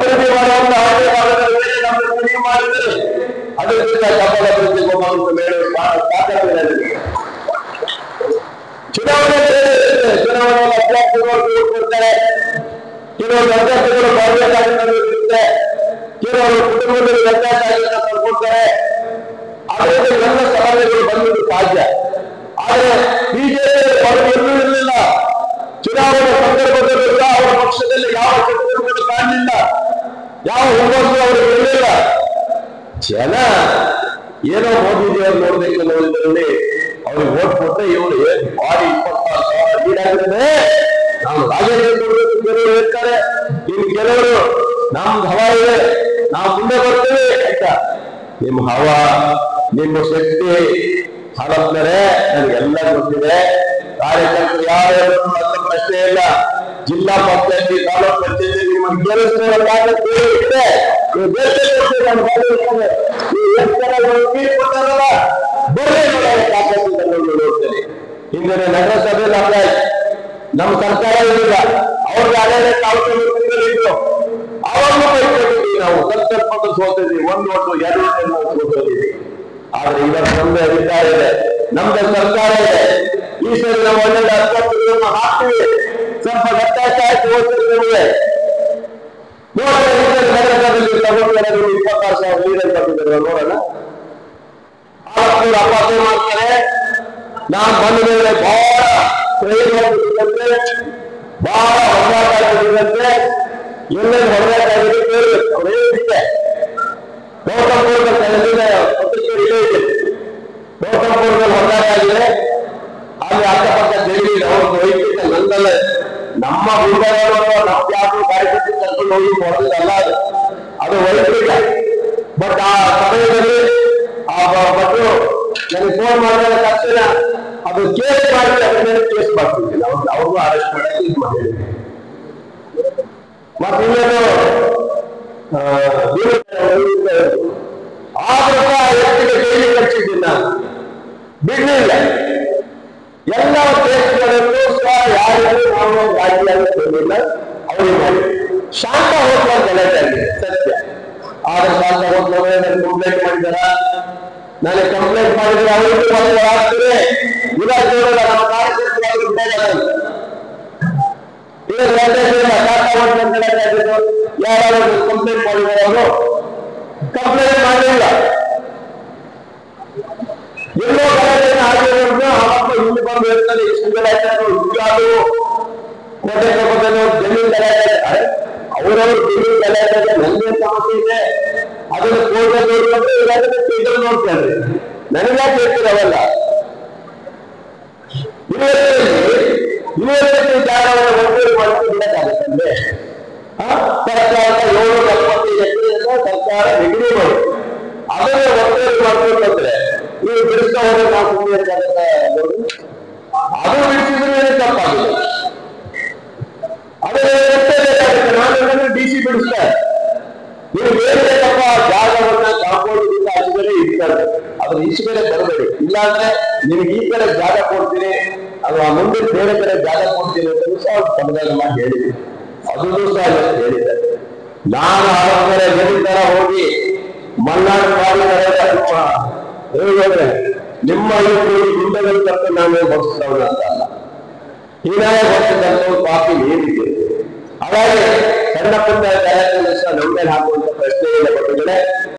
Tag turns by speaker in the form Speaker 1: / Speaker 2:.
Speaker 1: ಅಭಿವೃದ್ಧಿ ಮಾಡುವಂತ ಹಳ್ಳಿ ಭಾಗದಲ್ಲಿ ನೀವು ಮಾಡಿದರೆ ಅದರಿಂದ ಕಬ್ಬಲ ಅಭಿವೃದ್ಧಿ ಮೇಲೆ ತಾಕತ್ತಿದೆ. ಚುನಾವಣೆ ಕೊಡ್ತಾರೆ, ಕೆಲವರು ಅಭ್ಯರ್ಥಿಗಳು ಬರಬೇಕಾಗಿರುತ್ತೆ, ಕೆಲವರು ಕುಟುಂಬದಲ್ಲಿ ವ್ಯತ್ಯಾಸ ಆಗಿದ್ದ ತಂದ್ಕೊಡ್ತಾರೆ. ಅದರಿಂದ ಎಲ್ಲ ಸಮಸ್ಯೆಗಳು ಬಂದಿದ್ದು ಸಾಧ್ಯ. ಆದರೆ ಬಿಜೆಪಿ ಅವರು ಎಲ್ಲೂ ಇರಲಿಲ್ಲ. ಚುನಾವಣೆ ಸಂದರ್ಭದಲ್ಲೂ ಅವರ ಪಕ್ಷದಲ್ಲಿ ಯಾವ ಚಟುವಟಿಕೆಗಳು ಕಾಣಲಿಲ್ಲ, ಯಾವ ಹುಮ್ಮಸ್ಸು ಅವರಿಗೆ ಇರಲಿಲ್ಲ. ಜನ ಏನೋ ಮೋದಿಜಿಯವರು ನೋಡ್ಬೇಕು ಅನ್ನೋದ್ರಲ್ಲಿ ಅವ್ರಿಗೆ ಓಟ್ ಕೊಟ್ಟರೆ ಇವರು ಬಾಡಿ 26,000 ಲೀಡ್ ಆಗಿದ್ರೆ ನಾವು ರಾಜಕೀಯ ಕೊಡಬೇಕು. ಕೆಲವರು ಹೇಳ್ತಾರೆ, ಇನ್ನು ಕೆಲವರು ನಮ್ದು ಹವಾ ಇದೆ, ನಾವು ಮುಂದೆ ಬರ್ತೇವೆ ಅಂತ. ನಿಮ್ಮ ಹವಾ, ನಿಮ್ಮ ಶಕ್ತಿ ಹಲಪ್ತಾರೆ ನನಗೆಲ್ಲ ಗೊತ್ತಿದೆ. ಕಾರ್ಯಕರ್ತರು ಯಾರು ಪ್ರಶ್ನೆ ಇಲ್ಲ. ಜಿಲ್ಲಾ ಪಂಚಾಯತಿ, ತಾಲೂಕ್ ಪಂಚಾಯತಿ ನಿಮಗೆ ನೋಡ್ತೇನೆ. ಹಿಂದಿನ ನಗರಸಭೆಯಲ್ಲಿ ಅಲ್ಲ, ನಮ್ಮ ಸರ್ಕಾರ ಇರಲಿಲ್ಲ, ಅವ್ರಿಗೆ ಆಡಳಿತ ಇದ್ರು, ಅವಾಗಲೂ ಬೈಕೊಂಡಿದ್ವಿ ನಾವು. ಸ್ವಲ್ಪ ಸೋತಿದ್ವಿ, 1 ಓಟು 2 ಓಟು ಸೋತಿದ್ವಿ. ಆದ್ರೆ ಇವತ್ತು ನಮ್ದು ಅಧಿಕಾರ ಇದೆ, ನಮ್ದು ಸರ್ಕಾರ ಇದೆ. ಈ ಸರಿ ನಾವು ಒಳ್ಳೆ ಅಭ್ಯರ್ಥಿಗಳನ್ನು ಹಾಕ್ತೀವಿ. ಸ್ವಲ್ಪ ವ್ಯತ್ಯಾಸ ಆಯ್ತು ಹೋಗ್ತಿದ್ದೇವೆ. ನಗರಸಭೆಯಲ್ಲಿ ತಗೊಂಡು 26,000 ಲೀಡರ್ ಬರ್ತಿದ್ದಾರೆ ನೋಡೋಣ. ಆವತ್ತು ಅಪಾಸೆ ಮಾಡ್ತಾರೆ. ನಾನು ಬಂದ ಮೇಲೆ ಬಹಳ ಪ್ರಯೋಜನತೆ, ಬಹಳ ಹೊರಗಾಟ ಆಗಿರುವಂತೆ, ಎಲ್ಲೆಲ್ಲಿ ಹೊರಗಾಟ ಆಗಿದೆ ಕೇಳಬೇಕು. ಅವ್ರು ಹೇಳಿದ್ದೆ ಗೌತಮ್ಪುರದ ಪತ್ರಿಕೆ ಇಲ್ಲೇ ಇದೆ. ಗೌತಮ್ಪುರದಲ್ಲಿ ಹೊರಗಾಟ ಆಗಿದೆ. ಅಲ್ಲಿ ಅಕ್ಕಪಕ್ಕ ಜೈಲಿ ಅವ್ರದ್ದು ವೈದ್ಯತೆ ನಂದಲ್ಲ, ನಮ್ಮ ಗುಂಡಗಳು ನಮ್ಗೆ ಯಾರು ಕಾರ್ಯಕರ್ತರು ಕರ್ಕೊಂಡು ಹೋಗಿ ಹೊಡೆದಲ್ಲ, ಅದು ವೈದ್ಯತೆ. ಬಟ್ ಆ ಸಮಯದಲ್ಲಿ ಆ ಭಟ್ರು ನನಗೆ ಫೋನ್ ಮಾಡಿದ ತಕ್ಷಣ ಅದು ಕೇಸ್ ಮಾಡಿ ಅದರ ಮೇಲೆ ಕೇಸ್ ಮಾಡ್ತಿದ್ದಿಲ್ಲ. ಅವ್ರಿಗೂ ಅರೆಸ್ಟ್ ಮಾಡಿ ಇದು ಮಾಡಿದ್ವಿ. ಮತ್ತೆ ಇನ್ನೇನು ಆದ್ರೂ ವ್ಯಕ್ತಿಗೆ ಜೈಲಿಗೆ ಕಳಿಸಿದ್ದೀನಿ, ನಾನು ಬಿಡ್ಲಿಲ್ಲ. ಎಲ್ಲ ಕೇಸ್ಗಳಲ್ಲೂ ಸಹ ಯಾರಿಗೂ ನಾವು ರಾಜಿಯಾಗಿ ಬಂದಿಲ್ಲ. ಅವರಿಗೆ ಮಾಡಿ ಶಾಂತ ಹೋಟ್ಲ ಗಲಾಟೆ ಆಗಿದೆ ಸತ್ಯ. ಆದ್ರೆ ಶಾಂತ ಹೋಟ್ಲ ಕಂಪ್ಲೇಂಟ್ ಮಾಡಿದಾರ, ನನಗೆ ಕಂಪ್ಲೇಂಟ್ ಮಾಡಿದ್ರೆ ಅವರಿಗೂ ಒಂದು ಆಗ್ತದೆ. ಇಲಾಖೆ ನಮ್ಮ ಕಾರ್ಯಕರ್ತರು ಯಾರು ಕಂಪ್ಲೇಂಟ್ ಮಾಡಿದ್ದಾರೆ, ಅವರು ಕಂಪ್ಲೇಂಟ್ ಮಾಡಲಿಲ್ಲ. ಎಲ್ಲೋ ಗಲಾಟೆಯನ್ನು ಆಗಿರೋದು ಅವಪ್ಪ ಇಲ್ಲಿ ಬಂದು ಹೇಳ್ತಾರೆ, ಎಷ್ಟು ಗಲಾಟೆ ಇದ್ದಾರು ಕೋಟೆ ಕಬ್ಬದಲ್ಲಿ ಜಮೀನು ಗಲಾಟೆ. ಅವರವರು ಜಮೀನು ಗಲಾಟೆ ನನಗೆ ಸಮಸ್ಯೆ ಇದೆ, ಅದನ್ನು ಕೋರ್ಟಲ್ಲಿ ನೋಡ್ತಾರೆ, ನೋಡ್ತಾರೆ. ನನಗ್ಯಾಕೆ ಹೇಳ್ತೀರ ಅವೆಲ್ಲ? ಯೂನಿವರ್ಸಿಟಿ ಜಾಗವನ್ನು ಒಬ್ಬರು ಮಾಡಿಸಿ ಬಿಡಕ್ಕಾಗುತ್ತಂದ್ರೆ ಸರ್ಕಾರ 775 ಎಕರೆಯನ್ನು ಸರ್ಕಾರ ನಿಗದಿ ಮಾಡಿ ಅದನ್ನು ಒತ್ತುವರಿ ಮಾಡ್ಕೊಂಡ್ರೆ ನೀವು ಬಿಡಿಸ್ತಾ ಹೋದ್ರೆ ನಾವು ಸುಮ್ಮನೆ ಅದು ಬಿಡಿಸಿದ್ರೆ ತಪ್ಪಾಗಿದೆ. ಅದೇ ಬೇಕಾಗುತ್ತೆ. ನಾನು DC ಬಿಡಿಸ್ತಾರೆ, ನೀವು ಬೇಕಪ್ಪ ಜಾಗವನ್ನ ಕಾಂಪೌಂಡ್ ಹಾಕಿದರೆ ಇರ್ತಾರೆ, ಅದ್ರ ಈಚೆ ಕಡೆ ಬರಬೇಡಿ. ಇಲ್ಲಾಂದ್ರೆ ನಿಮ್ಗೆ ಈ ಕಡೆ ಜಾಗ ಕೊಡ್ತೀನಿ, ಅದು ಮುಂದೆ ಬೇರೆ ಕಡೆ ಜಾಗ ಕೊಡ್ತೀನಿ ಅಂತ ಸಹ ಸಮಾಧಾನ ಮಾಡಿ ಹೇಳಿದ್ವಿ. ಅದನ್ನು ಸಹ ಹೇಳಿದ್ದಾರೆ. ನಾನು ಆದ್ರೆ ಹೇಳಿದ್ದಾರ ಹೋಗಿ ಮಲ್ನಾಡು ಹೇಳಿದ್ರೆ ನಿಮ್ಮ ಗುಂಡಗಳು ತಕ್ಕ ನಾನು ಬಡಿಸ್ತವನ ಅಂತ ಅಲ್ಲ, ಹೀನಾಯ ಬಡಿಸಿದಂತ ಪಾಪಿ ಏನಿದೆ. ಹಾಗಾಗಿ ಸಣ್ಣ ಪುಟ್ಟ ಕಾರ್ಯಕ್ರಮ ನಮ್ಮೇಲೆ ಹಾಕುವಂತ ಪ್ರಶ್ನೆ ಇಲ್ಲ.